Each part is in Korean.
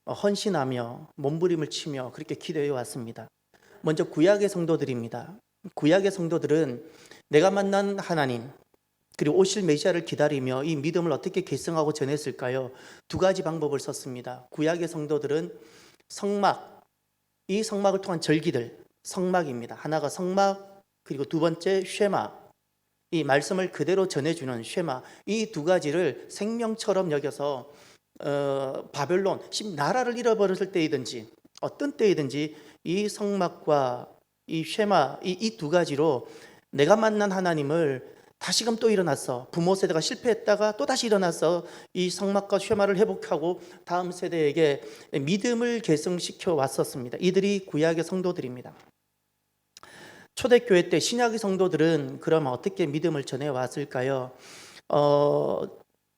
헌신하며 몸부림을 치며 그렇게 기도해 왔습니다. 먼저 구약의 성도들입니다. 구약의 성도들은 내가 만난 하나님 그리고 오실 메시아를 기다리며 이 믿음을 어떻게 계승하고 전했을까요? 두 가지 방법을 썼습니다. 구약의 성도들은 성막, 이 성막을 통한 절기들, 성막입니다. 하나가 성막, 그리고 두 번째 쉐마, 이 말씀을 그대로 전해주는 쉐마, 이 두 가지를 생명처럼 여겨서 바벨론, 나라를 잃어버렸을 때이든지 어떤 때이든지 이 성막과 이 쉐마, 이 두 가지로 내가 만난 하나님을 다시금 또 일어났어. 부모 세대가 실패했다가 또 다시 일어나서 이 성막과 쉐마를 회복하고 다음 세대에게 믿음을 계승시켜 왔었습니다. 이들이 구약의 성도들입니다. 초대교회 때 신약의 성도들은 그럼 어떻게 믿음을 전해왔을까요?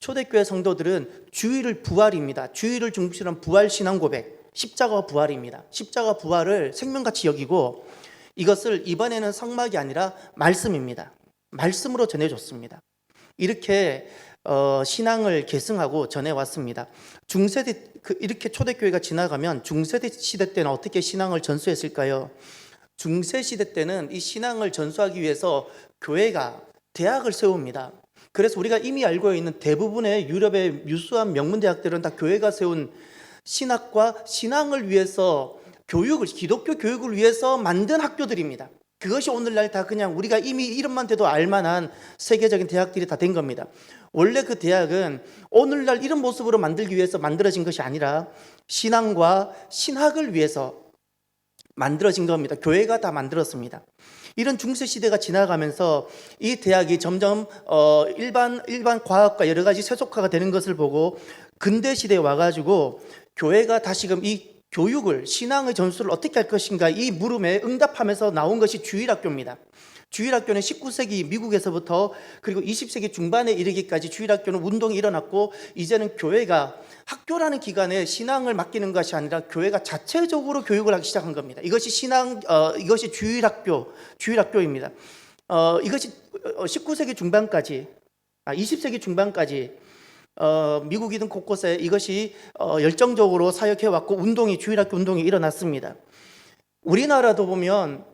초대교회 성도들은 주일을 부활입니다. 주일을 중심으로 한 부활 신앙 고백, 십자가 부활입니다. 십자가 부활을 생명같이 여기고 이것을 이번에는 성막이 아니라 말씀입니다. 말씀으로 전해줬습니다. 이렇게 신앙을 계승하고 전해왔습니다. 중세대 이렇게 초대교회가 지나가면 중세대 시대 때는 어떻게 신앙을 전수했을까요? 중세 시대 때는 이 신앙을 전수하기 위해서 교회가 대학을 세웁니다. 그래서 우리가 이미 알고 있는 대부분의 유럽의 유수한 명문 대학들은 다 교회가 세운 신학과 신앙을 위해서 기독교 교육을 위해서 만든 학교들입니다. 그것이 오늘날 다 그냥 우리가 이미 이름만 대도 알만한 세계적인 대학들이 다 된 겁니다. 원래 그 대학은 오늘날 이런 모습으로 만들기 위해서 만들어진 것이 아니라 신앙과 신학을 위해서 만들어진 겁니다. 교회가 다 만들었습니다. 이런 중세 시대가 지나가면서 이 대학이 점점 일반 과학과 여러 가지 세속화가 되는 것을 보고 근대 시대에 와가지고 교회가 다시금 이 교육을, 신앙의 전수를 어떻게 할 것인가 이 물음에 응답하면서 나온 것이 주일학교입니다. 주일학교는 19세기 미국에서부터 그리고 20세기 중반에 이르기까지 주일학교는 운동이 일어났고 이제는 교회가 학교라는 기관에 신앙을 맡기는 것이 아니라 교회가 자체적으로 교육을 하기 시작한 겁니다. 이것이 이것이 주일학교입니다. 이것이 19세기 중반까지, 20세기 중반까지 미국이든 곳곳에 이것이 열정적으로 사역해왔고 주일학교 운동이 일어났습니다. 우리나라도 보면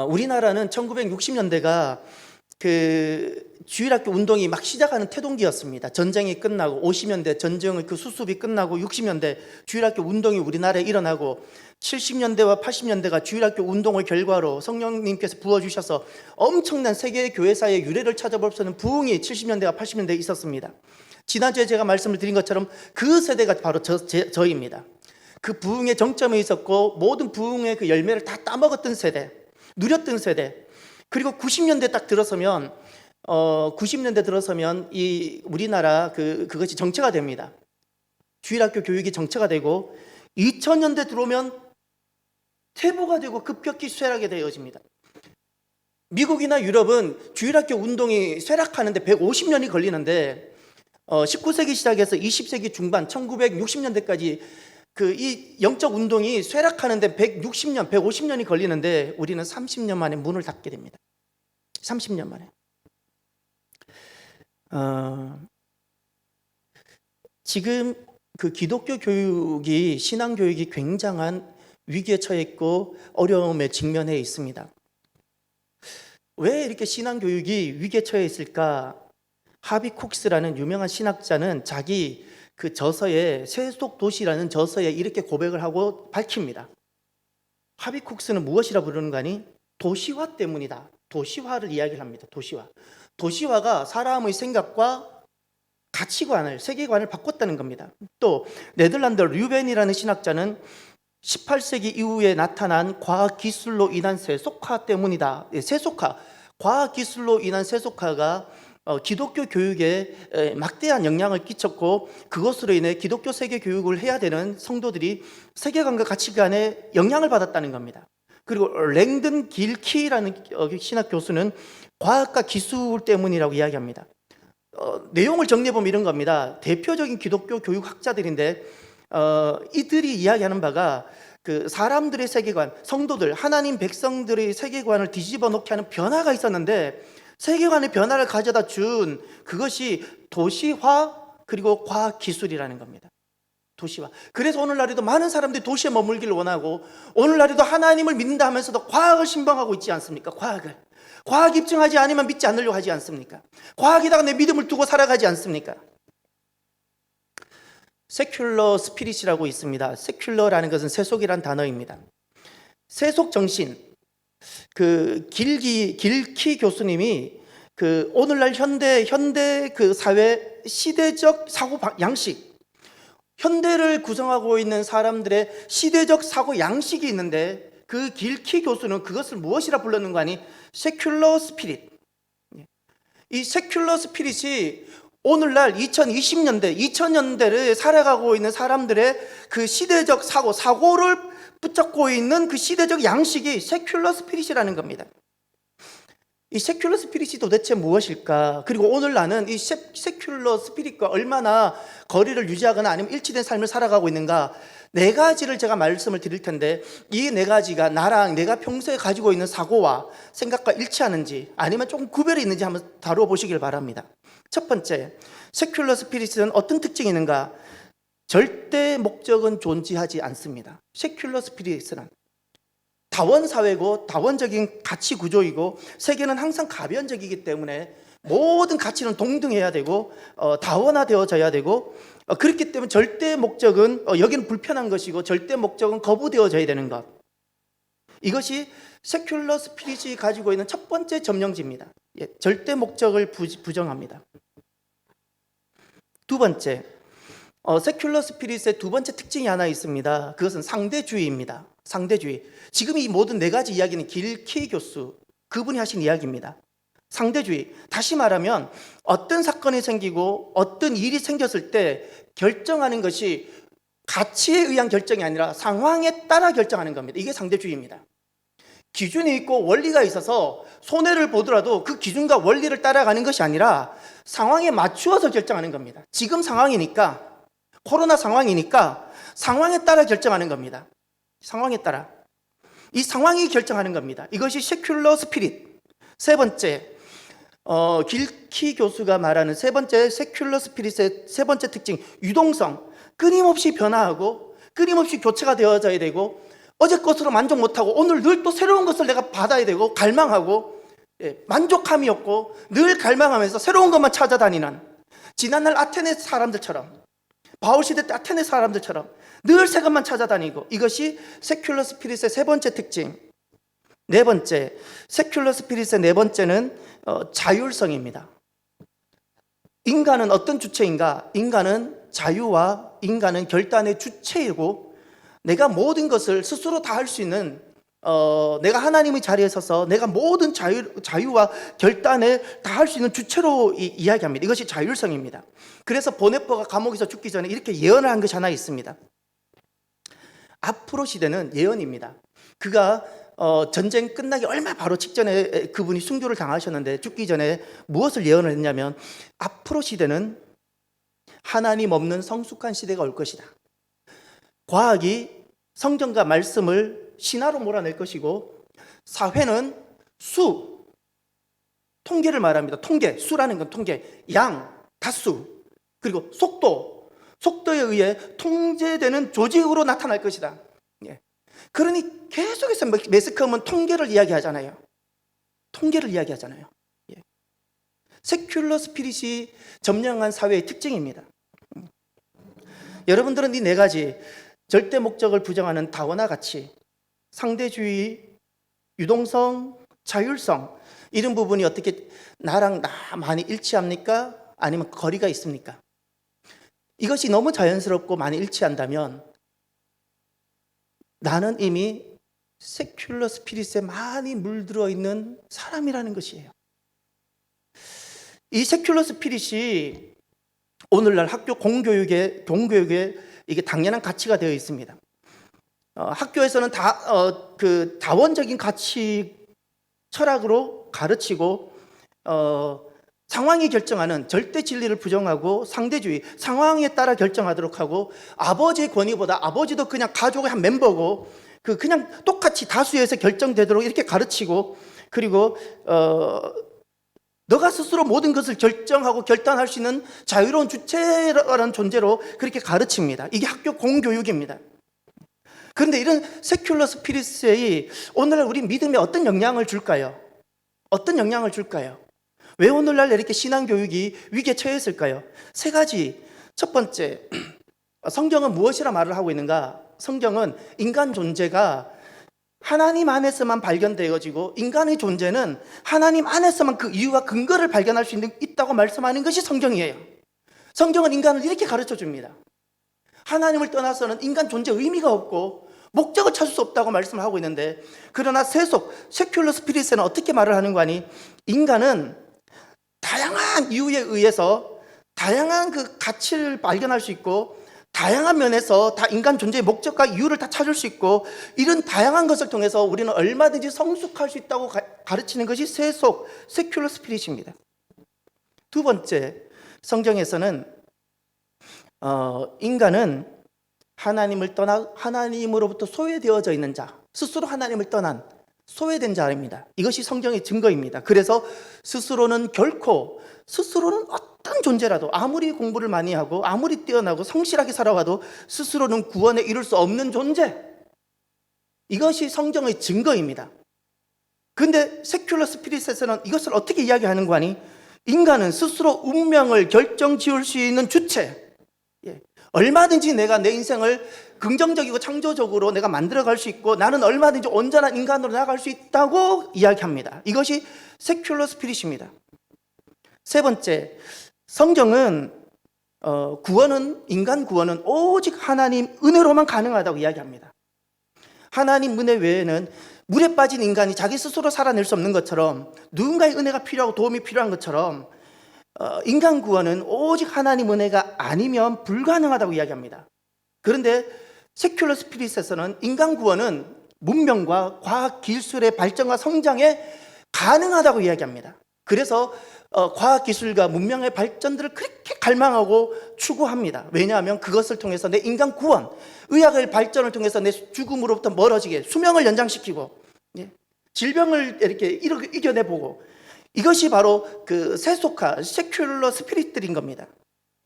우리나라는 1960년대가 그 주일학교 운동이 막 시작하는 태동기였습니다. 전쟁이 끝나고 50년대 전쟁의 그 수습이 끝나고 60년대 주일학교 운동이 우리나라에 일어나고 70년대와 80년대가 주일학교 운동의 결과로 성령님께서 부어주셔서 엄청난 세계 교회사의 유래를 찾아볼 수 있는 부흥이 70년대와 80년대에 있었습니다. 지난주에 제가 말씀을 드린 것처럼 그 세대가 바로 저입니다. 그 부흥의 정점에 있었고 모든 부흥의 그 열매를 다 따먹었던 세대, 누렸던 세대. 그리고 90년대 딱 들어서면 90년대 들어서면 이 우리나라 그것이 정체가 됩니다. 주일학교 교육이 정체가 되고 2000년대 들어오면 퇴보가 되고 급격히 쇠락이 되어집니다. 미국이나 유럽은 주일학교 운동이 쇠락하는데 150년이 걸리는데 19세기 시작해서 20세기 중반 1960년대까지 이 영적 운동이 쇠락하는데 160년, 150년이 걸리는데 우리는 30년 만에 문을 닫게 됩니다. 30년 만에. 지금 그 기독교 교육이, 신앙 교육이 굉장한 위기에 처해 있고 어려움에 직면해 있습니다. 왜 이렇게 신앙 교육이 위기에 처해 있을까? 하비 콕스라는 유명한 신학자는 자기 그 저서에 세속 도시라는 저서에 이렇게 고백을 하고 밝힙니다. 하비 콕스는 무엇이라 부르는 거니? 도시화 때문이다. 도시화를 이야기를 합니다. 도시화가 사람의 생각과 가치관을, 세계관을 바꿨다는 겁니다. 또 네덜란드 류벤이라는 신학자는 18세기 이후에 나타난 과학기술로 인한 세속화 때문이다. 과학기술로 인한 세속화가 기독교 교육에 막대한 영향을 끼쳤고 그것으로 인해 기독교 세계 교육을 해야 되는 성도들이 세계관과 가치관에 영향을 받았다는 겁니다. 그리고 랭든 길키라는 신학 교수는 과학과 기술 때문이라고 이야기합니다. 내용을 정리해보면 이런 겁니다. 대표적인 기독교 교육학자들인데 이들이 이야기하는 바가 그 사람들의 세계관, 성도들, 하나님 백성들의 세계관을 뒤집어 놓게 하는 변화가 있었는데 세계관의 변화를 가져다 준 그것이 도시화 그리고 과학기술이라는 겁니다. 도시화. 그래서 오늘날에도 많은 사람들이 도시에 머물기를 원하고 오늘날에도 하나님을 믿는다 하면서도 과학을 신봉하고 있지 않습니까? 과학 입증하지 않으면 믿지 않으려고 하지 않습니까? 과학에다가 내 믿음을 두고 살아가지 않습니까? 세큘러 스피릿이라고 있습니다. 세큘러라는 것은 세속이란 단어입니다. 세속 정신. 길키 교수님이 오늘날 현대 그 사회 시대적 사고 양식, 현대를 구성하고 있는 사람들의 시대적 사고 양식이 있는데 그 길키 교수는 그것을 무엇이라 불렀는가 하니 세큘러 스피릿. 이 세큘러 스피릿이 오늘날 2020년대, 2000년대를 살아가고 있는 사람들의 그 시대적 사고를 붙잡고 있는 그 시대적 양식이 세큘러 스피릿이라는 겁니다. 이 세큘러 스피릿이 도대체 무엇일까? 그리고 오늘 나는 이 세큘러 스피릿과 얼마나 거리를 유지하거나 아니면 일치된 삶을 살아가고 있는가? 네 가지를 제가 말씀을 드릴 텐데 이 네 가지가 나랑 내가 평소에 가지고 있는 사고와 생각과 일치하는지 아니면 조금 구별이 있는지 한번 다루어 보시길 바랍니다. 첫 번째, 세큘러 스피릿은 어떤 특징이 있는가? 절대 목적은 존재하지 않습니다. 세큘러 스피릿은 다원사회고 다원적인 가치 구조이고 세계는 항상 가변적이기 때문에 모든 가치는 동등해야 되고 다원화되어져야 되고 그렇기 때문에 절대 목적은 여기는 불편한 것이고 절대 목적은 거부되어져야 되는 것. 이것이 세큘러 스피릿이 가지고 있는 첫 번째 점령지입니다. 절대 목적을 부정합니다. 두 번째, 세큘러 스피릿의 두 번째 특징이 하나 있습니다. 그것은 상대주의입니다. 상대주의. 지금 이 모든 네 가지 이야기는 길키 교수 그분이 하신 이야기입니다. 상대주의. 다시 말하면 어떤 사건이 생기고 어떤 일이 생겼을 때 결정하는 것이 가치에 의한 결정이 아니라 상황에 따라 결정하는 겁니다. 이게 상대주의입니다. 기준이 있고 원리가 있어서 손해를 보더라도 그 기준과 원리를 따라가는 것이 아니라 상황에 맞추어서 결정하는 겁니다. 지금 상황이니까, 코로나 상황이니까 상황에 따라 결정하는 겁니다. 상황에 따라. 이 상황이 결정하는 겁니다. 이것이 세큘러 스피릿. 세 번째, 길키 교수가 말하는 세 번째 세큘러 스피릿의 세 번째 특징, 유동성. 끊임없이 변화하고 끊임없이 교체가 되어져야 되고 어제 것으로 만족 못하고 오늘 늘 또 새로운 것을 내가 받아야 되고 갈망하고 만족함이 없고 늘 갈망하면서 새로운 것만 찾아다니는 지난날 아테네 사람들처럼 바울 시대 때 아테네 사람들처럼 늘 새 것만 찾아다니고 이것이 세큘러 스피릿의 세 번째 특징. 네 번째, 세큘러 스피릿의 네 번째는 자율성입니다. 인간은 어떤 주체인가? 인간은 자유와 인간은 결단의 주체이고 내가 모든 것을 스스로 다 할 수 있는 내가 하나님의 자리에 서서 내가 모든 자유와 결단을 다 할 수 있는 주체로 이야기합니다. 이것이 자율성입니다. 그래서 보네퍼가 감옥에서 죽기 전에 이렇게 예언을 한 것이 하나 있습니다. 앞으로 시대는 예언입니다. 그가 전쟁 끝나기 얼마 바로 직전에 그분이 순교를 당하셨는데 죽기 전에 무엇을 예언을 했냐면 앞으로 시대는 하나님 없는 성숙한 시대가 올 것이다. 과학이 성경과 말씀을 신화로 몰아낼 것이고 사회는 통계를 말합니다. 통계, 수라는 건 통계, 양, 다수, 그리고 속도에 의해 통제되는 조직으로 나타날 것이다. 그러니 계속해서 매스컴은 통계를 이야기하잖아요. 세큘러 스피릿이 점령한 사회의 특징입니다. 여러분들은 이 네 가지 절대 목적을 부정하는 다원화 가치, 상대주의, 유동성, 자율성 이런 부분이 어떻게 나랑 많이 일치합니까? 아니면 거리가 있습니까? 이것이 너무 자연스럽고 많이 일치한다면 나는 이미 세큘러 스피릿에 많이 물들어 있는 사람이라는 것이에요. 이 세큘러 스피릿이 오늘날 학교 공교육에 이게 당연한 가치가 되어 있습니다. 학교에서는 다원적인 가치 철학으로 가르치고 상황이 결정하는 절대 진리를 부정하고 상대주의, 상황에 따라 결정하도록 하고 아버지의 권위보다 아버지도 그냥 가족의 한 멤버고 그냥 똑같이 다수에서 결정되도록 이렇게 가르치고 그리고 너가 스스로 모든 것을 결정하고 결단할 수 있는 자유로운 주체라는 존재로 그렇게 가르칩니다. 이게 학교 공교육입니다. 그런데 이런 세큘러 스피릿이 오늘날 우리 믿음에 어떤 영향을 줄까요? 어떤 영향을 줄까요? 왜 오늘날 이렇게 신앙교육이 위기에 처했을까요? 세 가지. 첫 번째, 성경은 무엇이라 말을 하고 있는가? 성경은 인간 존재가 하나님 안에서만 발견되어지고 인간의 존재는 하나님 안에서만 그 이유와 근거를 발견할 수 있다고 말씀하는 것이 성경이에요. 성경은 인간을 이렇게 가르쳐 줍니다. 하나님을 떠나서는 인간 존재 의미가 없고 목적을 찾을 수 없다고 말씀을 하고 있는데, 그러나 세큘러 스피릿에는 어떻게 말을 하는 거니? 인간은 다양한 이유에 의해서 다양한 그 가치를 발견할 수 있고 다양한 면에서 다 인간 존재의 목적과 이유를 다 찾을 수 있고, 이런 다양한 것을 통해서 우리는 얼마든지 성숙할 수 있다고 가르치는 것이 세큘러 스피릿입니다. 두 번째, 성경에서는 인간은 하나님을 떠나 하나님으로부터 소외되어져 있는 자, 스스로 하나님을 떠난 소외된 자입니다. 이것이 성경의 증거입니다. 그래서 스스로는 어떤 존재라도 아무리 공부를 많이 하고 아무리 뛰어나고 성실하게 살아와도 스스로는 구원에 이룰 수 없는 존재, 이것이 성경의 증거입니다. 그런데 세큘러 스피릿에서는 이것을 어떻게 이야기하는 거 아니? 인간은 스스로 운명을 결정지을 수 있는 주체, 얼마든지 내가 내 인생을 긍정적이고 창조적으로 내가 만들어갈 수 있고 나는 얼마든지 온전한 인간으로 나아갈 수 있다고 이야기합니다. 이것이 세큘러 스피릿입니다. 세 번째, 성경은 인간 구원은 오직 하나님 은혜로만 가능하다고 이야기합니다. 하나님 은혜 외에는 물에 빠진 인간이 자기 스스로 살아낼 수 없는 것처럼, 누군가의 은혜가 필요하고 도움이 필요한 것처럼 인간 구원은 오직 하나님 은혜가 아니면 불가능하다고 이야기합니다. 그런데 세큘러 스피릿에서는 인간 구원은 문명과 과학 기술의 발전과 성장에 가능하다고 이야기합니다. 그래서 과학 기술과 문명의 발전들을 그렇게 갈망하고 추구합니다. 왜냐하면 그것을 통해서 내 인간 구원, 의학의 발전을 통해서 내 죽음으로부터 멀어지게 수명을 연장시키고 질병을 이렇게 이겨내보고, 이것이 바로 그 세큘러 스피릿들인 겁니다.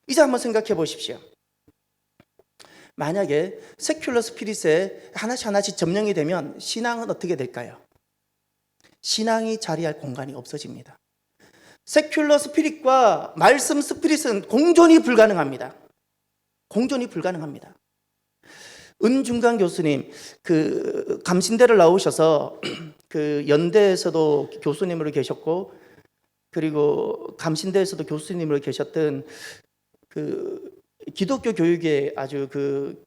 이제 한번 생각해 보십시오. 만약에 세큘러 스피릿에 하나씩 점령이 되면 신앙은 어떻게 될까요? 신앙이 자리할 공간이 없어집니다. 세큘러 스피릿과 말씀 스피릿은 공존이 불가능합니다. 공존이 불가능합니다. 은중강 교수님, 그 감신대를 나오셔서 그 연대에서도 교수님으로 계셨고, 그리고 감신대에서도 교수님으로 계셨던 그 기독교 교육에 아주 그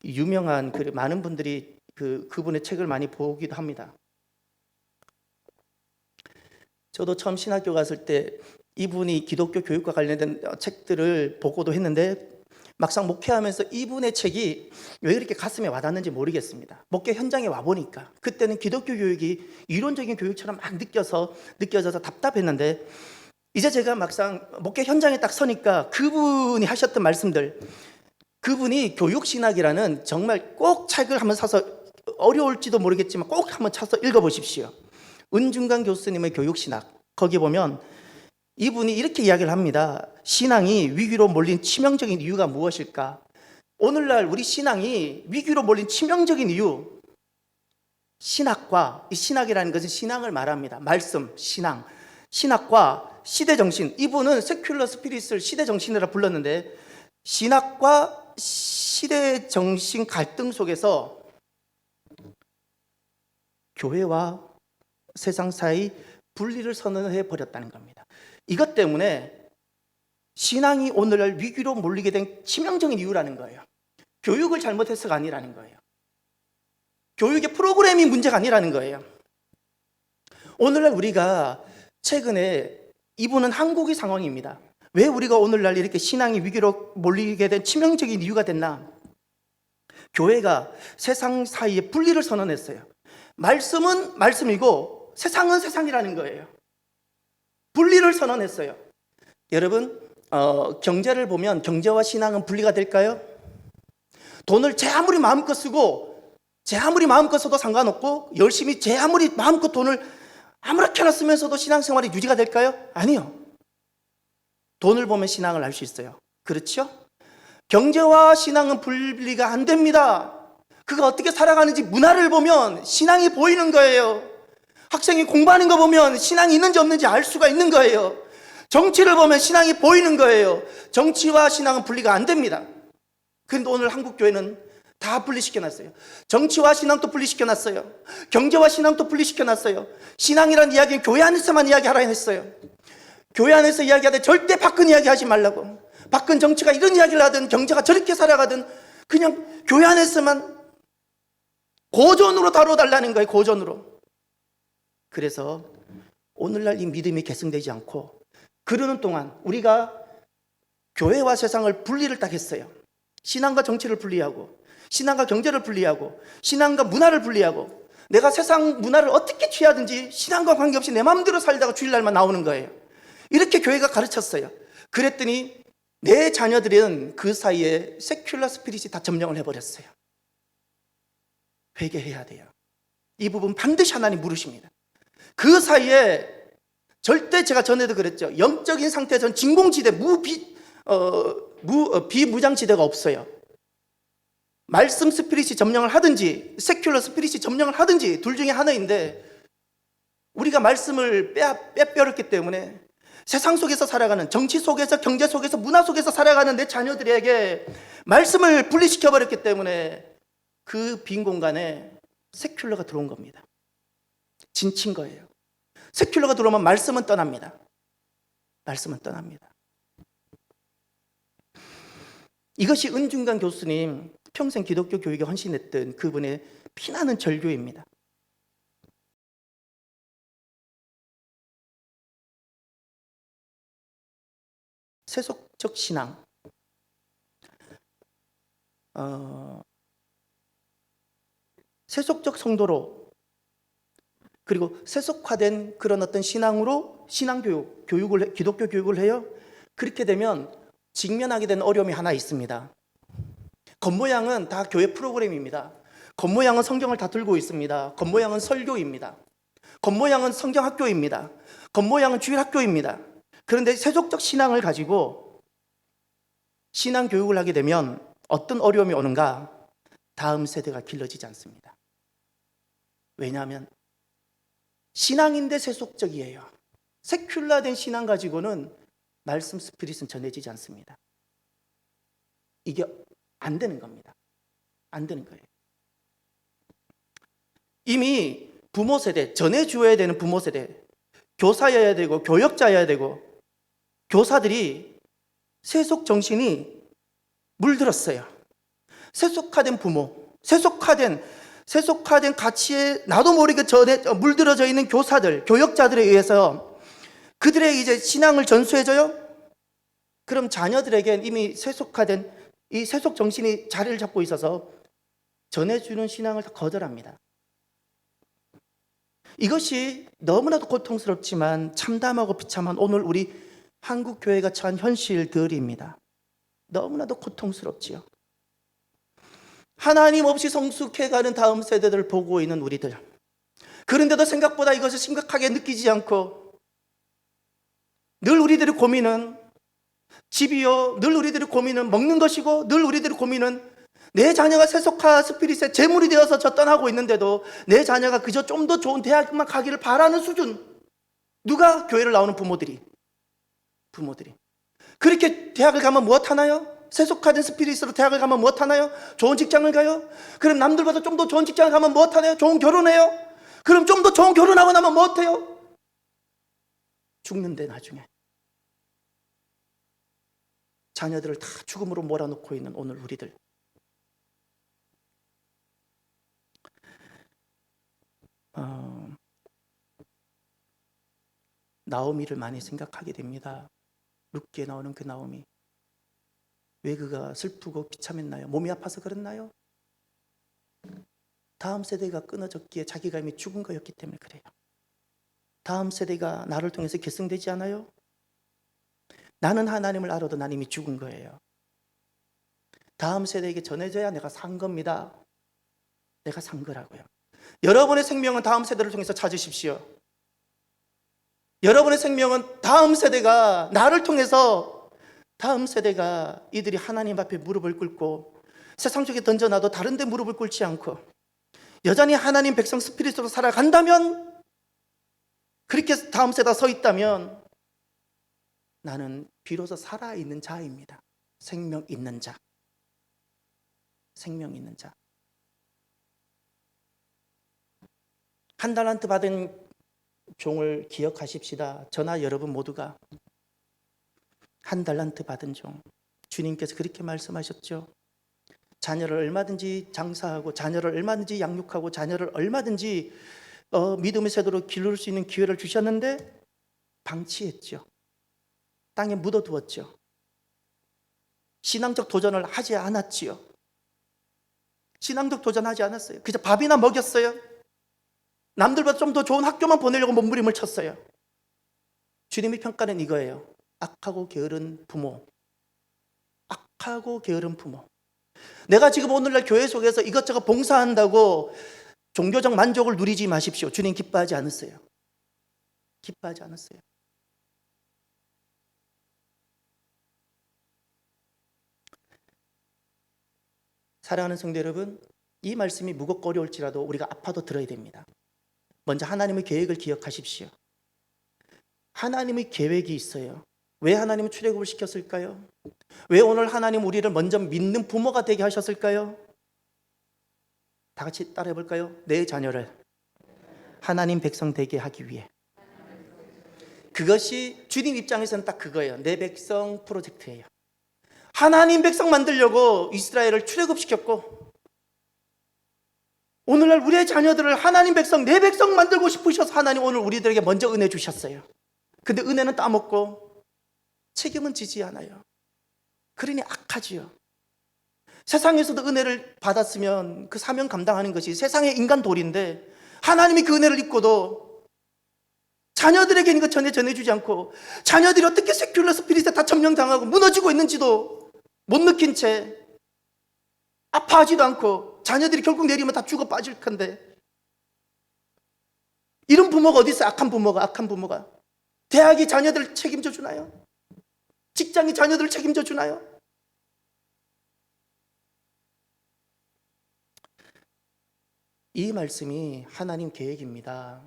유명한 그 많은 분들이 그분의 책을 많이 보기도 합니다. 저도 처음 신학교 갔을 때 이분이 기독교 교육과 관련된 책들을 보고도 했는데, 막상 목회하면서 이분의 책이 왜 이렇게 가슴에 와닿는지 모르겠습니다. 목회 현장에 와보니까 그때는 기독교 교육이 이론적인 교육처럼 막 느껴져서 답답했는데, 이제 제가 막상 목회 현장에 딱 서니까 그분이 하셨던 말씀들, 그분이 교육신학이라는 정말 꼭 책을 한번 사서, 어려울지도 모르겠지만 꼭 한번 찾아서 읽어보십시오. 은중강 교수님의 교육신학, 거기 보면 이분이 이렇게 이야기를 합니다. 신앙이 위기로 몰린 치명적인 이유가 무엇일까? 오늘날 우리 신앙이 위기로 몰린 치명적인 이유, 신학과, 이 신학이라는 것은 신앙을 말합니다. 말씀, 신앙, 신학과 시대정신, 이분은 세큘러 스피릿을 시대정신이라 불렀는데, 신학과 시대정신 갈등 속에서 교회와 세상 사이 분리를 선언해 버렸다는 겁니다. 이것 때문에 신앙이 오늘날 위기로 몰리게 된 치명적인 이유라는 거예요. 교육을 잘못해서가 아니라는 거예요. 교육의 프로그램이 문제가 아니라는 거예요. 오늘날 우리가 최근에, 이분은 한국의 상황입니다. 왜 우리가 오늘날 이렇게 신앙이 위기로 몰리게 된 치명적인 이유가 됐나? 교회가 세상 사이에 분리를 선언했어요. 말씀은 말씀이고 세상은 세상이라는 거예요. 분리를 선언했어요. 여러분, 경제를 보면 경제와 신앙은 분리가 될까요? 돈을 제 아무리 마음껏 쓰고 제 아무리 마음껏 써도 상관없고, 열심히 제 아무리 마음껏 돈을 아무렇게나 쓰면서도 신앙생활이 유지가 될까요? 아니요. 돈을 보면 신앙을 알 수 있어요. 그렇죠? 경제와 신앙은 분리가 안 됩니다. 그가 어떻게 살아가는지 문화를 보면 신앙이 보이는 거예요. 학생이 공부하는 거 보면 신앙이 있는지 없는지 알 수가 있는 거예요. 정치를 보면 신앙이 보이는 거예요. 정치와 신앙은 분리가 안 됩니다. 그런데 오늘 한국 교회는 다 분리시켜놨어요. 정치와 신앙도 분리시켜놨어요. 경제와 신앙도 분리시켜놨어요. 신앙이란 이야기는 교회 안에서만 이야기하라 했어요. 교회 안에서 이야기하되 절대 밖은 이야기하지 말라고. 밖은 정치가 이런 이야기를 하든 경제가 저렇게 살아가든 그냥 교회 안에서만 고전으로 다뤄달라는 거예요. 고전으로. 그래서 오늘날 이 믿음이 계승되지 않고 그러는 동안 우리가 교회와 세상을 분리를 딱 했어요. 신앙과 정치를 분리하고 신앙과 경제를 분리하고 신앙과 문화를 분리하고 내가 세상 문화를 어떻게 취하든지 신앙과 관계없이 내 마음대로 살다가 주일날만 나오는 거예요. 이렇게 교회가 가르쳤어요. 그랬더니 내 자녀들은 그 사이에 세큘러 스피릿이 다 점령을 해버렸어요. 회개해야 돼요. 이 부분 반드시 하나님 물으십니다. 그 사이에 절대 제가 전에도 그랬죠. 영적인 상태에서는 진공지대, 비무장지대가 없어요. 말씀 스피릿이 점령을 하든지 세큘러 스피릿이 점령을 하든지 둘 중에 하나인데 우리가 말씀을 빼빼렸기 때문에 세상 속에서 살아가는 정치 속에서 경제 속에서 문화 속에서 살아가는 내 자녀들에게 말씀을 분리시켜버렸기 때문에 그 빈 공간에 세큘러가 들어온 겁니다. 진친 거예요. 세큘러가 들어오면 말씀은 떠납니다. 말씀은 떠납니다. 이것이 은중간 교수님 평생 기독교 교육에 헌신했던 그분의 피나는 절규입니다. 세속적 신앙, 세속적 성도로 그리고 세속화된 그런 어떤 신앙으로 신앙교육, 기독교 교육을 해요. 그렇게 되면 직면하게 되는 어려움이 하나 있습니다. 겉모양은 다 교회 프로그램입니다. 겉모양은 성경을 다 들고 있습니다. 겉모양은 설교입니다. 겉모양은 성경학교입니다. 겉모양은 주일학교입니다. 그런데 세속적 신앙을 가지고 신앙 교육을 하게 되면 어떤 어려움이 오는가? 다음 세대가 길러지지 않습니다. 왜냐하면 신앙인데 세속적이에요. 세큘러된 신앙 가지고는 말씀 스피릿은 전해지지 않습니다. 이게 안 되는 겁니다. 안 되는 거예요. 이미 부모 세대, 전해주어야 되는 부모 세대, 교사여야 되고 교역자여야 되고 교사들이 세속 정신이 물들었어요. 세속화된 부모, 세속화된 가치에 나도 모르게 물들어져 있는 교사들, 교역자들에 의해서 그들의 이제 신앙을 전수해줘요? 그럼 자녀들에겐 이미 세속화된 이 세속 정신이 자리를 잡고 있어서 전해주는 신앙을 다 거절합니다. 이것이 너무나도 고통스럽지만 참담하고 비참한 오늘 우리 한국 교회가 처한 현실들입니다. 너무나도 고통스럽지요. 하나님 없이 성숙해가는 다음 세대들을 보고 있는 우리들. 그런데도 생각보다 이것을 심각하게 느끼지 않고 늘 우리들의 고민은 집이요, 늘 우리들의 고민은 먹는 것이고 늘 우리들의 고민은 내 자녀가 세속화 스피릿의 제물이 되어서 저 떠나고 있는데도 내 자녀가 그저 좀 더 좋은 대학만 가기를 바라는 수준. 누가? 교회를 나오는 부모들이. 그렇게 대학을 가면 무엇 하나요? 세속화된 스피릿으로 대학을 가면 무엇 하나요? 좋은 직장을 가요? 그럼 남들보다 좀 더 좋은 직장을 가면 무엇 하나요? 좋은 결혼해요? 그럼 좀 더 좋은 결혼하고 나면 무엇 해요? 죽는데 나중에 자녀들을 다 죽음으로 몰아넣고 있는 오늘 우리들. 나오미를 많이 생각하게 됩니다. 룻기에 나오는 그 나오미. 왜 그가 슬프고 비참했나요? 몸이 아파서 그랬나요? 다음 세대가 끊어졌기에 자기가 이미 죽은 거였기 때문에 그래요. 다음 세대가 나를 통해서 계승되지 않아요? 나는 하나님을 알아도 난 이미 죽은 거예요. 다음 세대에게 전해져야 내가 산 겁니다. 내가 산 거라고요. 여러분의 생명은 다음 세대를 통해서 찾으십시오. 여러분의 생명은 다음 세대가 나를 통해서 다음 세대가 이들이 하나님 앞에 무릎을 꿇고 세상 속에 던져놔도 다른 데 무릎을 꿇지 않고 여전히 하나님 백성 스피릿으로 살아간다면, 그렇게 다음 세대가 서 있다면 나는 비로소 살아있는 자입니다. 생명 있는 자. 생명 있는 자. 한 달란트 받은 종을 기억하십시다. 저나 여러분 모두가 한 달란트 받은 종. 주님께서 그렇게 말씀하셨죠. 자녀를 얼마든지 장사하고 자녀를 얼마든지 양육하고 자녀를 얼마든지 믿음의 세도로 기를 수 있는 기회를 주셨는데 방치했죠. 땅에 묻어두었죠. 신앙적 도전을 하지 않았지요. 신앙적 도전하지 않았어요. 그저 밥이나 먹였어요. 남들보다 좀 더 좋은 학교만 보내려고 몸부림을 쳤어요. 주님의 평가는 이거예요. 악하고 게으른 부모. 악하고 게으른 부모. 내가 지금 오늘날 교회 속에서 이것저것 봉사한다고 종교적 만족을 누리지 마십시오. 주님 기뻐하지 않으세요. 기뻐하지 않으세요. 사랑하는 성도 여러분, 이 말씀이 무겁고 어려울지라도 우리가 아파도 들어야 됩니다. 먼저 하나님의 계획을 기억하십시오. 하나님의 계획이 있어요. 왜 하나님은 출애굽을 시켰을까요? 왜 오늘 하나님 우리를 먼저 믿는 부모가 되게 하셨을까요? 다 같이 따라해 볼까요? 내 자녀를 하나님 백성 되게 하기 위해. 그것이 주님 입장에서는 딱 그거예요. 내 백성 프로젝트예요. 하나님 백성 만들려고 이스라엘을 출애굽시켰고, 오늘날 우리의 자녀들을 하나님 백성, 내 백성 만들고 싶으셔서 하나님 오늘 우리들에게 먼저 은혜 주셨어요. 근데 은혜는 따먹고 책임은 지지 않아요. 그러니 악하지요. 세상에서도 은혜를 받았으면 그 사명 감당하는 것이 세상의 인간 도리인데, 하나님이 그 은혜를 입고도 자녀들에게 이거 전해주지 않고, 자녀들이 어떻게 세큘러 스피릿에 다 점령당하고 무너지고 있는지도 못 느낀 채 아파하지도 않고, 자녀들이 결국 내리면 다 죽어 빠질 건데, 이런 부모가 어디 있어요? 악한 부모가. 대학이 자녀들을 책임져 주나요? 직장이 자녀들을 책임져 주나요? 이 말씀이 하나님 계획입니다.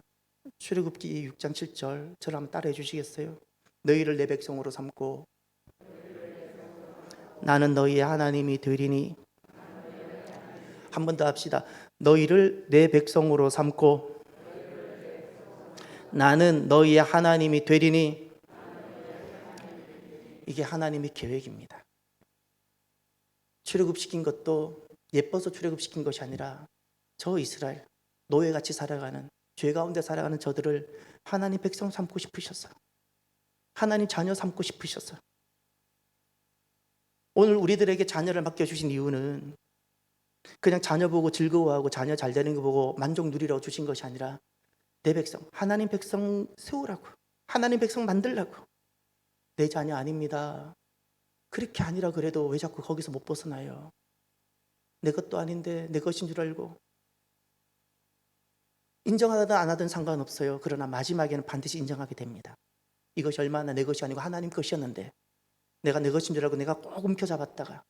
출애굽기 6장 7절 저를 한번 따라해 주시겠어요? 너희를 내 백성으로 삼고 나는 너희의 하나님이 되리니. 한 번 더 합시다. 너희를 내 백성으로 삼고 나는 너희의 하나님이 되리니. 이게 하나님의 계획입니다. 출애굽시킨 것도 예뻐서 출애굽시킨 것이 아니라 저 이스라엘, 노예같이 살아가는, 죄 가운데 살아가는 저들을 하나님 백성 삼고 싶으셨어요. 하나님 자녀 삼고 싶으셨어요. 오늘 우리들에게 자녀를 맡겨주신 이유는 그냥 자녀 보고 즐거워하고 자녀 잘 되는 거 보고 만족 누리라고 주신 것이 아니라 내 백성, 하나님 백성 세우라고, 하나님 백성 만들라고. 내 자녀 아닙니다. 그렇게 아니라 그래도 왜 자꾸 거기서 못 벗어나요? 내 것도 아닌데 내 것인 줄 알고. 인정하든 안 하든 상관없어요. 그러나 마지막에는 반드시 인정하게 됩니다. 이것이 얼마나 내 것이 아니고 하나님 것이었는데 내가 내 것인 줄 알고 내가 꼭 움켜잡았다가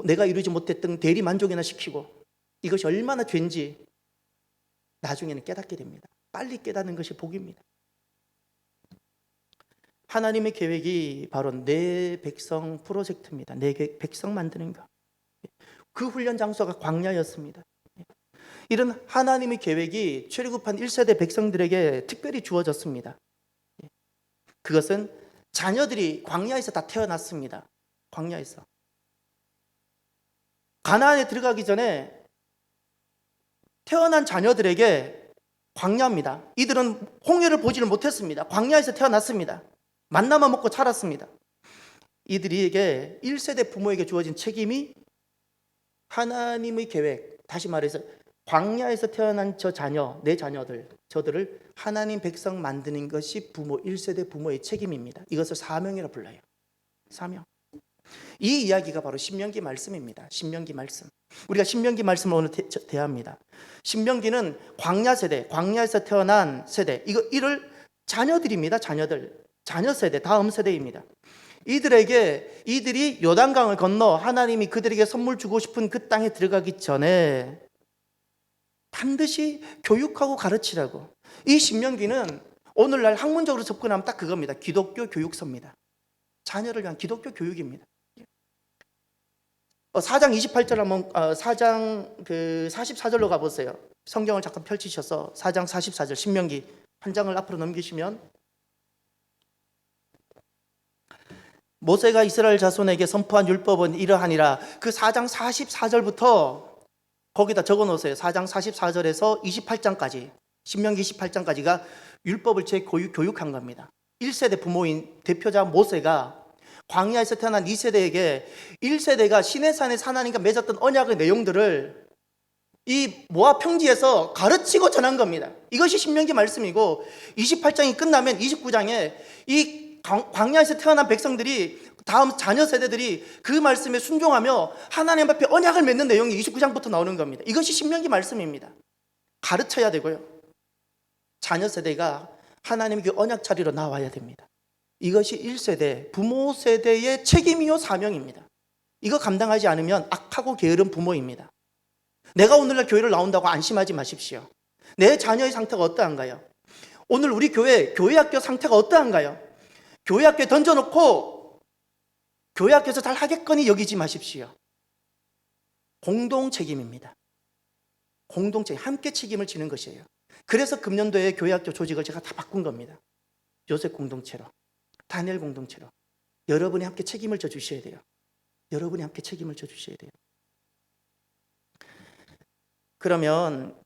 내가 이루지 못했던 대리 만족이나 시키고, 이것이 얼마나 죄인지 나중에는 깨닫게 됩니다. 빨리 깨닫는 것이 복입니다. 하나님의 계획이 바로 내 백성 프로젝트입니다. 내 백성 만드는 것. 그 훈련 장소가 광야였습니다. 이런 하나님의 계획이 출애굽한 1세대 백성들에게 특별히 주어졌습니다. 그것은 자녀들이 광야에서 다 태어났습니다. 광야에서. 가나안에 들어가기 전에 태어난 자녀들에게 광야입니다. 이들은 홍해를 보지를 못했습니다. 광야에서 태어났습니다. 만나만 먹고 자랐습니다. 이들에게 1세대 부모에게 주어진 책임이 하나님의 계획, 다시 말해서 광야에서 태어난 저 자녀, 내 자녀들, 저들을 하나님 백성 만드는 것이 부모, 1세대 부모의 책임입니다. 이것을 사명이라 불러요. 사명. 이 이야기가 바로 신명기 말씀입니다. 신명기 말씀. 우리가 신명기 말씀을 오늘 대합니다. 신명기는 광야 세대, 광야에서 태어난 세대, 이를 자녀들입니다. 자녀 세대, 다음 세대입니다. 이들이 요단강을 건너 하나님이 그들에게 선물 주고 싶은 그 땅에 들어가기 전에 반드시 교육하고 가르치라고. 이 신명기는 오늘날 학문적으로 접근하면 딱 그겁니다. 기독교 교육서입니다. 자녀를 위한 기독교 교육입니다. 4장 28절 한번 4장 44절로 가보세요. 성경을 잠깐 펼치셔서 4장 44절 신명기 한 장을 앞으로 넘기시면, 모세가 이스라엘 자손에게 선포한 율법은 이러하니라. 그 4장 44절부터 거기다 적어 놓으세요. 4장 44절에서 28장까지, 신명기 28장까지가 율법을 교육한 겁니다. 1세대 부모인 대표자 모세가 광야에서 태어난 2세대에게 1세대가 시내산에서 하나님과 맺었던 언약의 내용들을 이 모압 평지에서 가르치고 전한 겁니다. 이것이 신명기 말씀이고, 28장이 끝나면 29장에 이 광야에서 태어난 백성들이, 다음 자녀 세대들이 그 말씀에 순종하며 하나님 앞에 언약을 맺는 내용이 29장부터 나오는 겁니다. 이것이 신명기 말씀입니다. 가르쳐야 되고요, 자녀 세대가 하나님의 언약 자리로 나와야 됩니다. 이것이 1세대 부모 세대의 책임이요 사명입니다. 이거 감당하지 않으면 악하고 게으른 부모입니다. 내가 오늘날 교회를 나온다고 안심하지 마십시오. 내 자녀의 상태가 어떠한가요? 오늘 우리 교회학교 상태가 어떠한가요? 교회학교에 던져놓고 교회학교에서 잘 하겠거니 여기지 마십시오. 공동 책임입니다. 공동체, 함께 책임을 지는 것이에요. 그래서 금년도에 교회학교 조직을 제가 다 바꾼 겁니다. 요셉 공동체로, 다니엘 공동체로. 여러분이 함께 책임을 져 주셔야 돼요. 여러분이 함께 책임을 져 주셔야 돼요. 그러면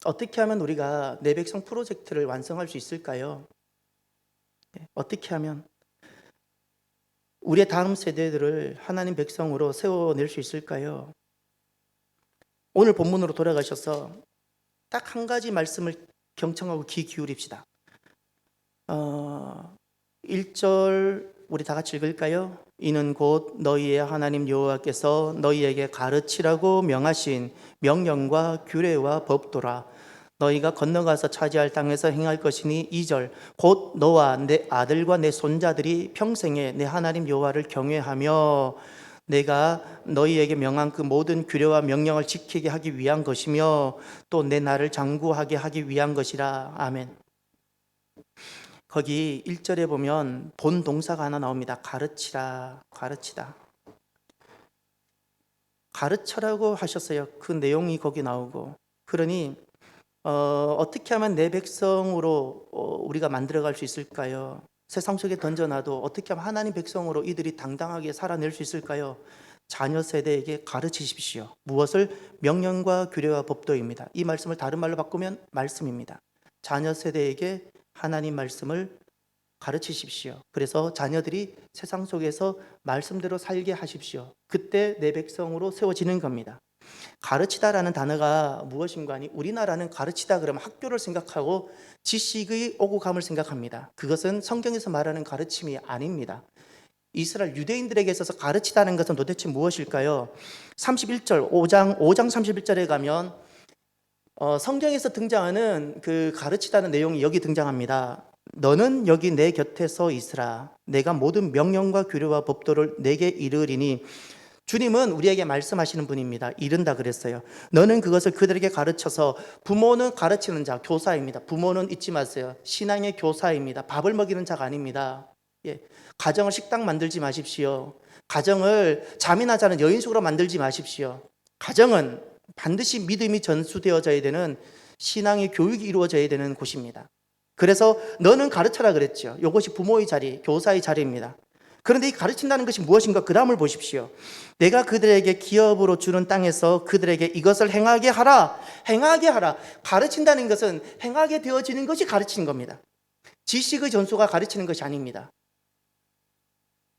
어떻게 하면 우리가 내 백성 프로젝트를 완성할 수 있을까요? 어떻게 하면 우리의 다음 세대들을 하나님 백성으로 세워낼 수 있을까요? 오늘 본문으로 돌아가셔서 딱 한 가지 말씀을 경청하고 귀 기울입시다. 1절 우리 다 같이 읽을까요? 이는 곧 너희의 하나님 여호와께서 너희에게 가르치라고 명하신 명령과 규례와 법도라. 너희가 건너가서 차지할 땅에서 행할 것이니 2절 곧 너와 내 아들과 내 손자들이 평생에 내 하나님 여호와를 경외하며 내가 너희에게 명한 그 모든 규례와 명령을 지키게 하기 위한 것이며 또 내 나를 장구하게 하기 위한 것이라. 아멘. 거기 1절에 보면 본 동사가 하나 나옵니다. 가르치라, 가르치다. 가르쳐라고 하셨어요. 그 내용이 거기 나오고. 그러니 어떻게 하면 내 백성으로 우리가 만들어갈 수 있을까요? 세상 속에 던져놔도 어떻게 하면 하나님 백성으로 이들이 당당하게 살아낼 수 있을까요? 자녀 세대에게 가르치십시오. 무엇을? 명령과 규례와 법도입니다. 이 말씀을 다른 말로 바꾸면 말씀입니다. 자녀 세대에게 하나님 말씀을 가르치십시오. 그래서 자녀들이 세상 속에서 말씀대로 살게 하십시오. 그때 내 백성으로 세워지는 겁니다. 가르치다라는 단어가 무엇인가 하니, 우리나라는 가르치다 그러면 학교를 생각하고 지식의 오고감을 생각합니다. 그것은 성경에서 말하는 가르침이 아닙니다. 이스라엘 유대인들에게 있어서 가르치다는 것은 도대체 무엇일까요? 31절 5장 31절에 가면 성경에서 등장하는 그 가르치다는 내용이 여기 등장합니다. 너는 여기 내 곁에서 있으라. 내가 모든 명령과 규례와 법도를 내게 이르리니. 주님은 우리에게 말씀하시는 분입니다. 이른다 그랬어요. 너는 그것을 그들에게 가르쳐서. 부모는 가르치는 자, 교사입니다. 부모는 잊지 마세요. 신앙의 교사입니다. 밥을 먹이는 자가 아닙니다. 가정을 식당 만들지 마십시오. 가정을 잠이나 자는 여인숙으로 만들지 마십시오. 가정은 반드시 믿음이 전수되어져야 되는, 신앙의 교육이 이루어져야 되는 곳입니다. 그래서 너는 가르쳐라 그랬죠. 이것이 부모의 자리, 교사의 자리입니다. 그런데 이 가르친다는 것이 무엇인가? 그 다음을 보십시오. 내가 그들에게 기업으로 주는 땅에서 그들에게 이것을 행하게 하라. 행하게 하라. 가르친다는 것은 행하게 되어지는 것이 가르치는 겁니다. 지식의 전수가 가르치는 것이 아닙니다.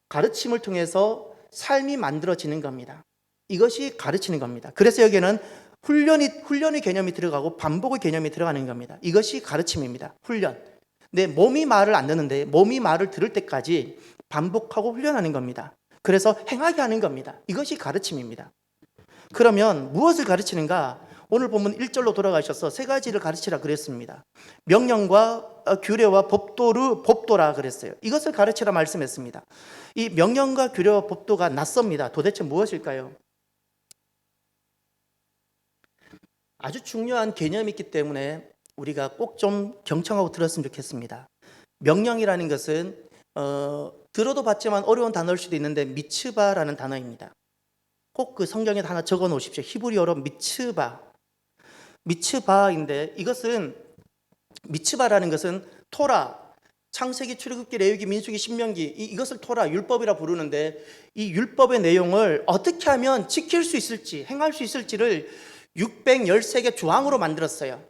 가르침을 통해서 삶이 만들어지는 겁니다. 이것이 가르치는 겁니다. 그래서 여기에는 훈련의 개념이 들어가고 반복의 개념이 들어가는 겁니다. 이것이 가르침입니다. 훈련. 내 몸이 말을 안 듣는데 몸이 말을 들을 때까지 반복하고 훈련하는 겁니다. 그래서 행하게 하는 겁니다. 이것이 가르침입니다. 그러면 무엇을 가르치는가? 오늘 본문 1절로 돌아가셔서 세 가지를 가르치라 그랬습니다. 명령과 규례와 법도라 그랬어요. 이것을 가르치라 말씀했습니다. 이 명령과 규례와 법도가 낯섭니다. 도대체 무엇일까요? 아주 중요한 개념이 있기 때문에 우리가 꼭 좀 경청하고 들었으면 좋겠습니다. 명령이라는 것은 들어도 봤지만 어려운 단어일 수도 있는데 미츠바라는 단어입니다. 꼭 그 성경에 하나 적어 놓으십시오. 히브리어로 미츠바인데 이것은 미츠바라는 것은 토라, 창세기, 출애굽기, 레위기, 민수기, 신명기 이것을 토라, 율법이라 부르는데 이 율법의 내용을 어떻게 하면 지킬 수 있을지, 행할 수 있을지를 613개 조항으로 만들었어요.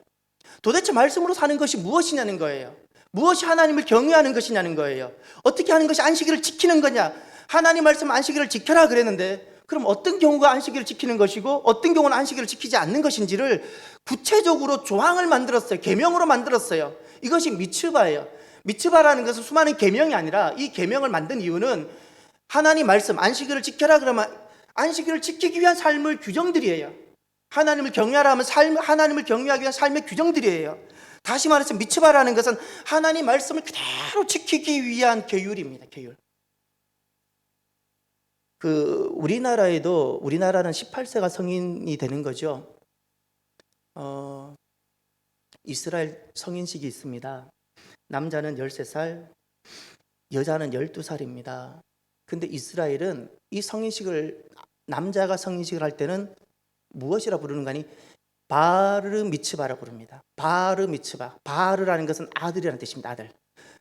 도대체 말씀으로 사는 것이 무엇이냐는 거예요. 무엇이 하나님을 경외하는 것이냐는 거예요. 어떻게 하는 것이 안식일을 지키는 거냐. 하나님 말씀 안식일을 지켜라 그랬는데 그럼 어떤 경우가 안식일을 지키는 것이고 어떤 경우는 안식일을 지키지 않는 것인지를 구체적으로 조항을 만들었어요. 계명으로 만들었어요. 이것이 미츠바예요. 미츠바라는 것은 수많은 계명이 아니라 이 계명을 만든 이유는 하나님 말씀 안식일을 지켜라 그러면 안식일을 지키기 위한 삶의 규정들이에요. 하나님을 경외하라 하면 하나님을 경외하기 위한 삶의 규정들이에요. 다시 말해서 미츠바라는 것은 하나님 말씀을 그대로 지키기 위한 계율입니다. 계율. 우리나라는 18세가 성인이 되는 거죠. 이스라엘 성인식이 있습니다. 남자는 13살, 여자는 12살입니다. 근데 이스라엘은 이 성인식을 남자가 성인식을 할 때는 무엇이라 부르는 거니? 바르 미츠바라고 부릅니다. 바르 미츠바. 바르라는 것은 아들이라는 뜻입니다. 아들.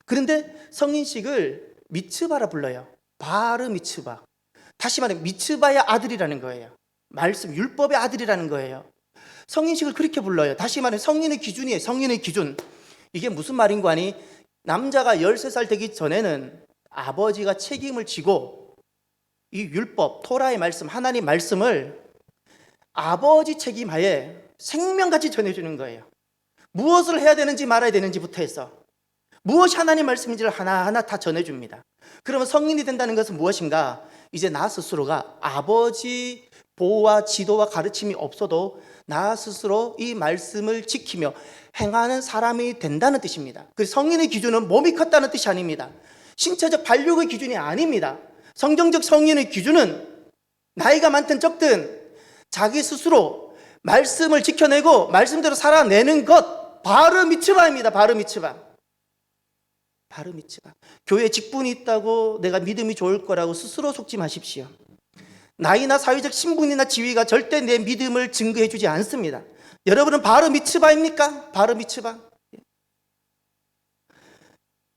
그런데 성인식을 미츠바라 불러요. 바르 미츠바. 다시 말해 미츠바의 아들이라는 거예요. 말씀 율법의 아들이라는 거예요. 성인식을 그렇게 불러요. 다시 말해 성인의 기준이에요. 성인의 기준. 이게 무슨 말인가 하니 남자가 13살 되기 전에는 아버지가 책임을 지고 이 율법, 토라의 말씀, 하나님 말씀을 아버지 책임하에 생명같이 전해주는 거예요. 무엇을 해야 되는지 말아야 되는지부터 해서 무엇이 하나님 말씀인지를 하나하나 다 전해줍니다. 그러면 성인이 된다는 것은 무엇인가? 이제 나 스스로가 아버지 보호와 지도와 가르침이 없어도 나 스스로 이 말씀을 지키며 행하는 사람이 된다는 뜻입니다. 그래서 성인의 기준은 몸이 컸다는 뜻이 아닙니다. 신체적 발육의 기준이 아닙니다. 성경적 성인의 기준은 나이가 많든 적든 자기 스스로 말씀을 지켜내고 말씀대로 살아내는 것, 바르 미츠바입니다. 바르 미츠바. 바르 미츠바. 교회 직분이 있다고 내가 믿음이 좋을 거라고 스스로 속지 마십시오. 나이나 사회적 신분이나 지위가 절대 내 믿음을 증거해 주지 않습니다. 여러분은 바르 미츠바입니까? 바르 미츠바.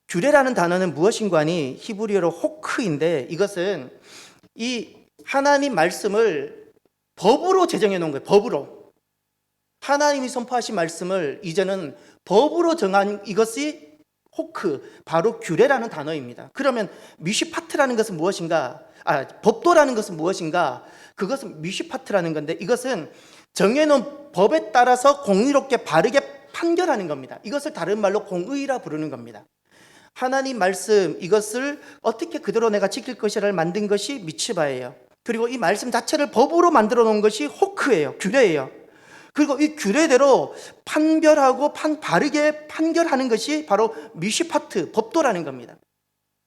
규례라는 단어는 무엇인가 하니 히브리어로 호크인데 이것은 이 하나님 말씀을 법으로 제정해 놓은 거예요. 법으로. 하나님이 선포하신 말씀을 이제는 법으로 정한 이것이 호크, 바로 규례라는 단어입니다. 그러면 미시파트라는 것은 무엇인가? 법도라는 것은 무엇인가? 그것은 미시파트라는 건데 이것은 정해놓은 법에 따라서 공의롭게 바르게 판결하는 겁니다. 이것을 다른 말로 공의라 부르는 겁니다. 하나님 말씀 이것을 어떻게 그대로 내가 지킬 것이라를 만든 것이 미츠바예요. 그리고 이 말씀 자체를 법으로 만들어 놓은 것이 호크예요. 규례예요. 그리고 이 규례대로 판별하고 바르게 판결하는 것이 바로 미시파트, 법도라는 겁니다.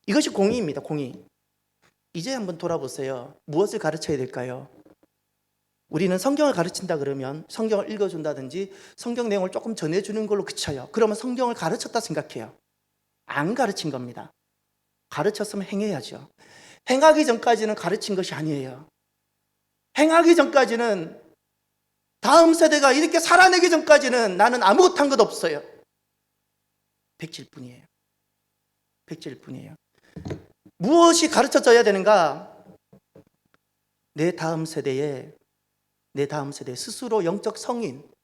이것이 공의입니다. 공의. 이제 한번 돌아보세요. 무엇을 가르쳐야 될까요? 우리는 성경을 가르친다 그러면 성경을 읽어준다든지 성경 내용을 조금 전해주는 걸로 그쳐요. 그러면 성경을 가르쳤다 생각해요. 안 가르친 겁니다. 가르쳤으면 행해야죠. 행하기 전까지는 가르친 것이 아니에요. 행하기 전까지는 다음 세대가 이렇게 살아내기 전까지는 나는 아무것도 한 것 없어요. 백지일 뿐이에요. 백지일 뿐이에요. 무엇이 가르쳐져야 되는가? 내 다음 세대에 스스로 영적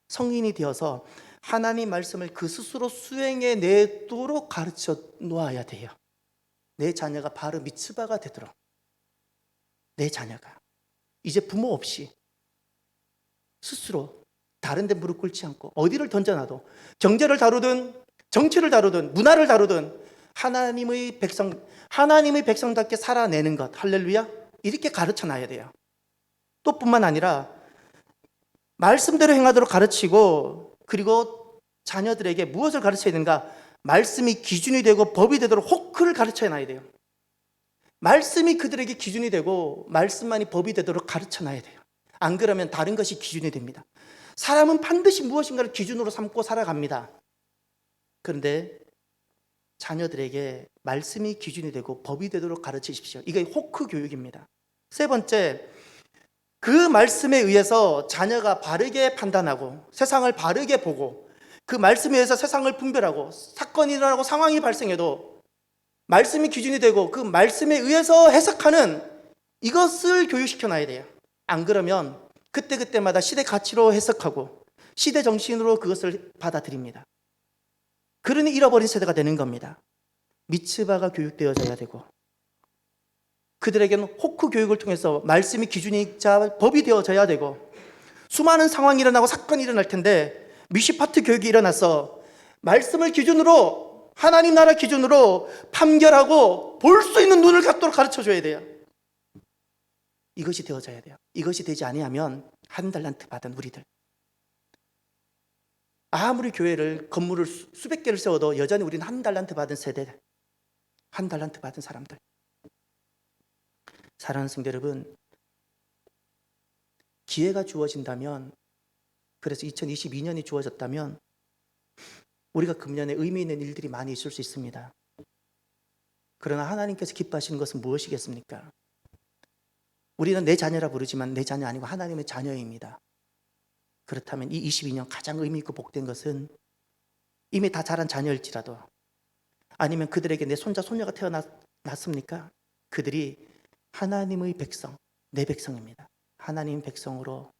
성인이 되어서 하나님 말씀을 그 스스로 수행해 내도록 가르쳐 놓아야 돼요. 내 자녀가 바로 미츠바가 되도록. 내 자녀가 이제 부모 없이 스스로 다른 데 무릎 꿇지 않고 어디를 던져놔도 경제를 다루든 정치를 다루든 문화를 다루든 하나님의 백성답게 살아내는 것, 할렐루야, 이렇게 가르쳐 놔야 돼요. 또 뿐만 아니라 말씀대로 행하도록 가르치고, 그리고 자녀들에게 무엇을 가르쳐야 되는가? 말씀이 기준이 되고 법이 되도록 호크를 가르쳐 놔야 돼요. 말씀이 그들에게 기준이 되고 말씀만이 법이 되도록 가르쳐 놔야 돼요. 안 그러면 다른 것이 기준이 됩니다. 사람은 반드시 무엇인가를 기준으로 삼고 살아갑니다. 그런데 자녀들에게 말씀이 기준이 되고 법이 되도록 가르치십시오. 이게 호크 교육입니다. 세 번째, 그 말씀에 의해서 자녀가 바르게 판단하고 세상을 바르게 보고, 그 말씀에 의해서 세상을 분별하고, 사건이 일어나고 상황이 발생해도 말씀이 기준이 되고 그 말씀에 의해서 해석하는 이것을 교육시켜 놔야 돼요. 안 그러면 그때그때마다 시대 가치로 해석하고 시대 정신으로 그것을 받아들입니다. 그러니 잃어버린 세대가 되는 겁니다. 미츠바가 교육되어져야 되고, 그들에게는 호크 교육을 통해서 말씀이 기준이자 법이 되어져야 되고, 수많은 상황이 일어나고 사건이 일어날 텐데 미시파트 교육이 일어나서 말씀을 기준으로, 하나님 나라 기준으로 판결하고 볼 수 있는 눈을 갖도록 가르쳐줘야 돼요. 이것이 되어져야 돼요. 이것이 되지 아니하면 한 달란트 받은 우리들, 아무리 교회를 건물을 수백 개를 세워도 여전히 우리는 한 달란트 받은 세대, 한 달란트 받은 사람들. 사랑하는 성도 여러분, 기회가 주어진다면, 그래서 2022년이 주어졌다면 우리가 금년에 의미 있는 일들이 많이 있을 수 있습니다. 그러나 하나님께서 기뻐하시는 것은 무엇이겠습니까? 우리는 내 자녀라 부르지만 내 자녀 아니고 하나님의 자녀입니다. 그렇다면 이 22년 가장 의미 있고 복된 것은, 이미 다 자란 자녀일지라도, 아니면 그들에게 내 손자 손녀가 태어났습니까? 그들이 하나님의 백성, 내 백성입니다. 하나님 백성으로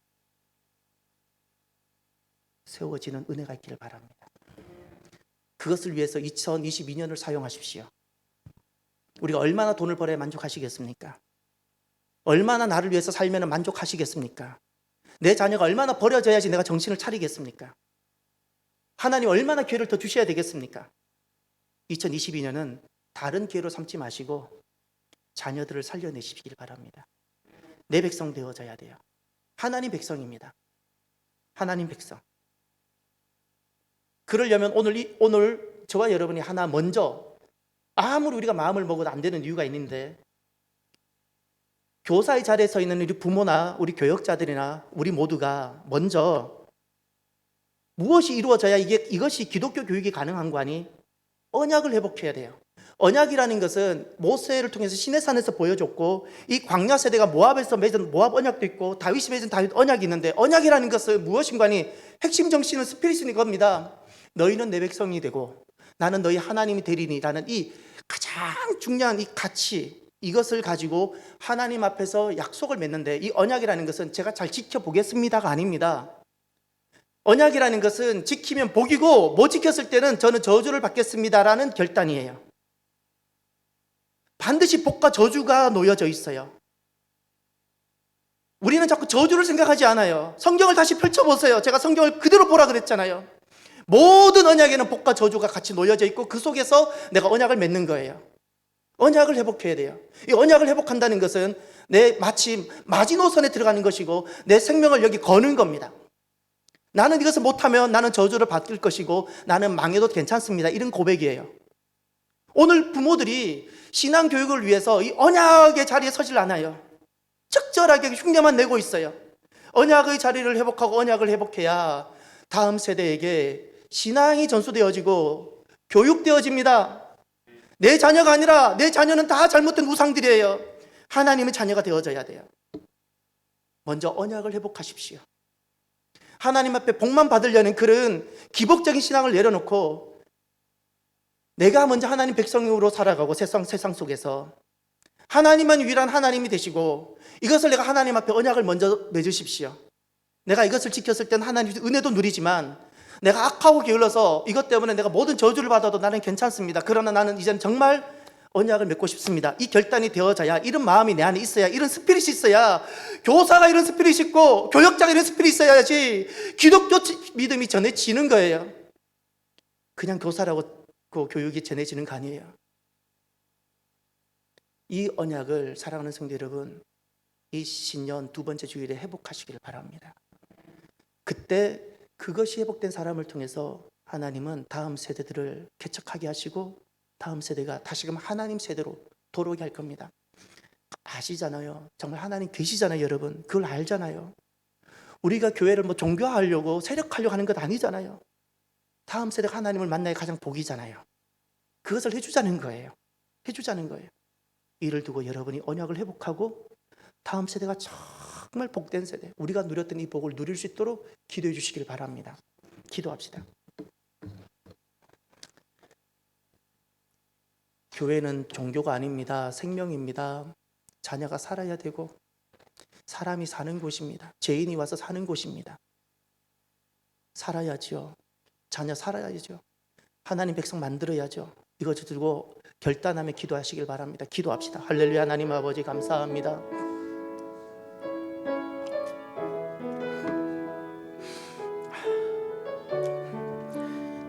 세워지는 은혜가 있기를 바랍니다. 그것을 위해서 2022년을 사용하십시오. 우리가 얼마나 돈을 벌어야 만족하시겠습니까? 얼마나 나를 위해서 살면 만족하시겠습니까? 내 자녀가 얼마나 버려져야지 내가 정신을 차리겠습니까? 하나님 얼마나 기회를 더 주셔야 되겠습니까? 2022년은 다른 기회로 삼지 마시고 자녀들을 살려내시길 바랍니다. 내 백성 되어져야 돼요. 하나님 백성입니다. 하나님 백성. 그러려면 오늘 저와 여러분이 하나 먼저, 아무리 우리가 마음을 먹어도 안 되는 이유가 있는데, 교사의 자리에 서 있는 우리 부모나 우리 교역자들이나 우리 모두가 먼저 무엇이 이루어져야 이것이 기독교 교육이 가능한 거 아니? 언약을 회복해야 돼요. 언약이라는 것은 모세를 통해서 시내산에서 보여줬고, 이 광야 세대가 모압에서 맺은 모압 언약도 있고 다윗이 맺은 다윗 언약이 있는데, 언약이라는 것은 무엇인가 하니 핵심 정신은 스피릿인 겁니다. 너희는 내 백성이 되고 나는 너희 하나님이 되리니라는 이 가장 중요한 이 가치, 이것을 가지고 하나님 앞에서 약속을 맺는데, 이 언약이라는 것은 제가 잘 지켜보겠습니다가 아닙니다. 언약이라는 것은 지키면 복이고 못 지켰을 때는 저는 저주를 받겠습니다라는 결단이에요. 반드시 복과 저주가 놓여져 있어요. 우리는 자꾸 저주를 생각하지 않아요. 성경을 다시 펼쳐보세요. 제가 성경을 그대로 보라 그랬잖아요. 모든 언약에는 복과 저주가 같이 놓여져 있고 그 속에서 내가 언약을 맺는 거예요. 언약을 회복해야 돼요. 이 언약을 회복한다는 것은 마치 마지노선에 들어가는 것이고 내 생명을 여기 거는 겁니다. 나는 이것을 못하면 나는 저주를 받을 것이고 나는 망해도 괜찮습니다. 이런 고백이에요. 오늘 부모들이 신앙교육을 위해서 이 언약의 자리에 서질 않아요. 적절하게 흉내만 내고 있어요. 언약의 자리를 회복하고 언약을 회복해야 다음 세대에게 신앙이 전수되어지고 교육되어집니다. 내 자녀가 아니라 내 자녀는 다 잘못된 우상들이에요. 하나님의 자녀가 되어져야 돼요. 먼저 언약을 회복하십시오. 하나님 앞에 복만 받으려는 그런 기복적인 신앙을 내려놓고 내가 먼저 하나님 백성으로 살아가고 세상 속에서 하나님만 유일한 하나님이 되시고, 이것을 내가 하나님 앞에 언약을 먼저 맺으십시오. 내가 이것을 지켰을 땐 하나님의 은혜도 누리지만 내가 악하고 게을러서 이것 때문에 내가 모든 저주를 받아도 나는 괜찮습니다. 그러나 나는 이제는 정말 언약을 맺고 싶습니다. 이 결단이 되어져야, 이런 마음이 내 안에 있어야, 이런 스피릿이 있어야, 교사가 이런 스피릿이 있고 교역자가 이런 스피릿이 있어야지 기독교 믿음이 전해지는 거예요. 그냥 교사라고 그 교육이 전해지는 거 아니에요. 이 언약을 사랑하는 성도 여러분, 이 신년 두 번째 주일에 회복하시기를 바랍니다. 그때 그것이 회복된 사람을 통해서 하나님은 다음 세대들을 개척하게 하시고 다음 세대가 다시금 하나님 세대로 돌아오게 할 겁니다. 아시잖아요. 정말 하나님 계시잖아요, 여러분. 그걸 알잖아요. 우리가 교회를 뭐 종교화하려고 세력하려고 하는 것 아니잖아요. 다음 세대가 하나님을 만나야 가장 복이잖아요. 그것을 해주자는 거예요. 해주자는 거예요. 이를 두고 여러분이 언약을 회복하고 다음 세대가 정말 복된 세대, 우리가 누렸던 이 복을 누릴 수 있도록 기도해 주시길 바랍니다. 기도합시다. 교회는 종교가 아닙니다. 생명입니다. 자녀가 살아야 되고 사람이 사는 곳입니다. 죄인이 와서 사는 곳입니다. 살아야죠. 자녀 살아야죠. 하나님 백성 만들어야죠. 이것을 들고 결단하며 기도하시길 바랍니다. 기도합시다. 할렐루야. 하나님 아버지 감사합니다.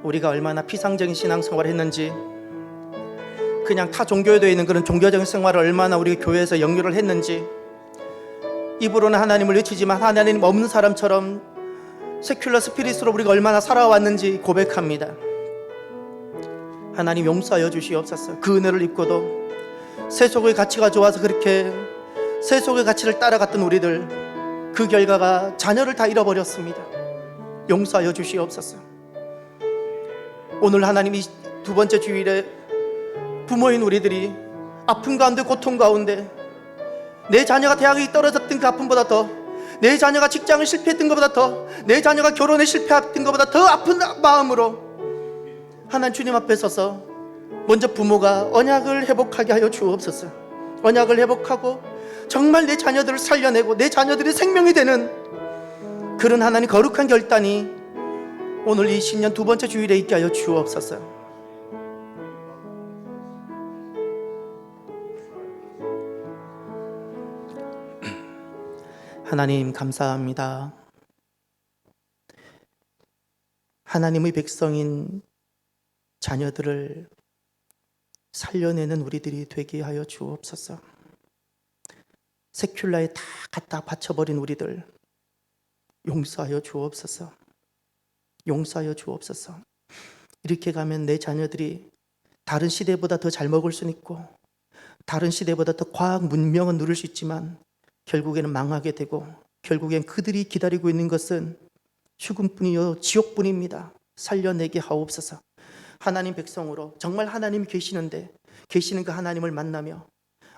우리가 얼마나 피상적인 신앙생활을 했는지, 그냥 타 종교에 있는 그런 종교적인 생활을 얼마나 우리가 교회에서 영유를 했는지, 입으로는 하나님을 외치지만 하나님 없는 사람처럼 세큘러 스피릿으로 우리가 얼마나 살아왔는지 고백합니다. 하나님 용서하여 주시옵소서. 그 은혜를 입고도 세속의 가치가 좋아서 그렇게 세속의 가치를 따라갔던 우리들, 그 결과가 자녀를 다 잃어버렸습니다. 용서하여 주시옵소서. 오늘 하나님 이 두 번째 주일에 부모인 우리들이 아픔 가운데 고통 가운데 내 자녀가 대학에 떨어졌던 그 아픔보다 더, 내 자녀가 직장을 실패했던 것보다 더, 내 자녀가 결혼에 실패했던 것보다 더 아픈 마음으로 하나님 주님 앞에 서서 먼저 부모가 언약을 회복하게 하여 주옵소서. 언약을 회복하고 정말 내 자녀들을 살려내고 내 자녀들이 생명이 되는 그런 하나님 거룩한 결단이 오늘 이 신년 두 번째 주일에 있게 하여 주옵소서. 하나님 감사합니다. 하나님의 백성인 자녀들을 살려내는 우리들이 되게 하여 주옵소서. 세큘라에 다 갖다 바쳐버린 우리들 용서하여 주옵소서. 용서하여 주옵소서. 이렇게 가면 내 자녀들이 다른 시대보다 더 잘 먹을 수는 있고 다른 시대보다 더 과학 문명은 누릴 수 있지만 결국에는 망하게 되고 결국엔 그들이 기다리고 있는 것은 죽음뿐이요 지옥뿐입니다. 살려내게 하옵소서. 하나님 백성으로 정말 하나님이 계시는데 계시는 그 하나님을 만나며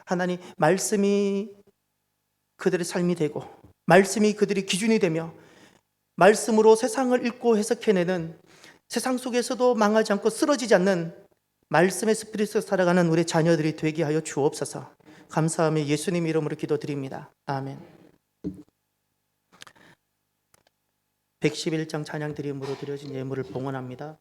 하나님 말씀이 그들의 삶이 되고 말씀이 그들의 기준이 되며 말씀으로 세상을 읽고 해석해내는, 세상 속에서도 망하지 않고 쓰러지지 않는 말씀의 스피릿으로 살아가는 우리 자녀들이 되게 하여 주옵소서. 감사하며 예수님 이름으로 기도드립니다. 아멘. 111장 찬양 드림으로 드려진 예물을 봉헌합니다.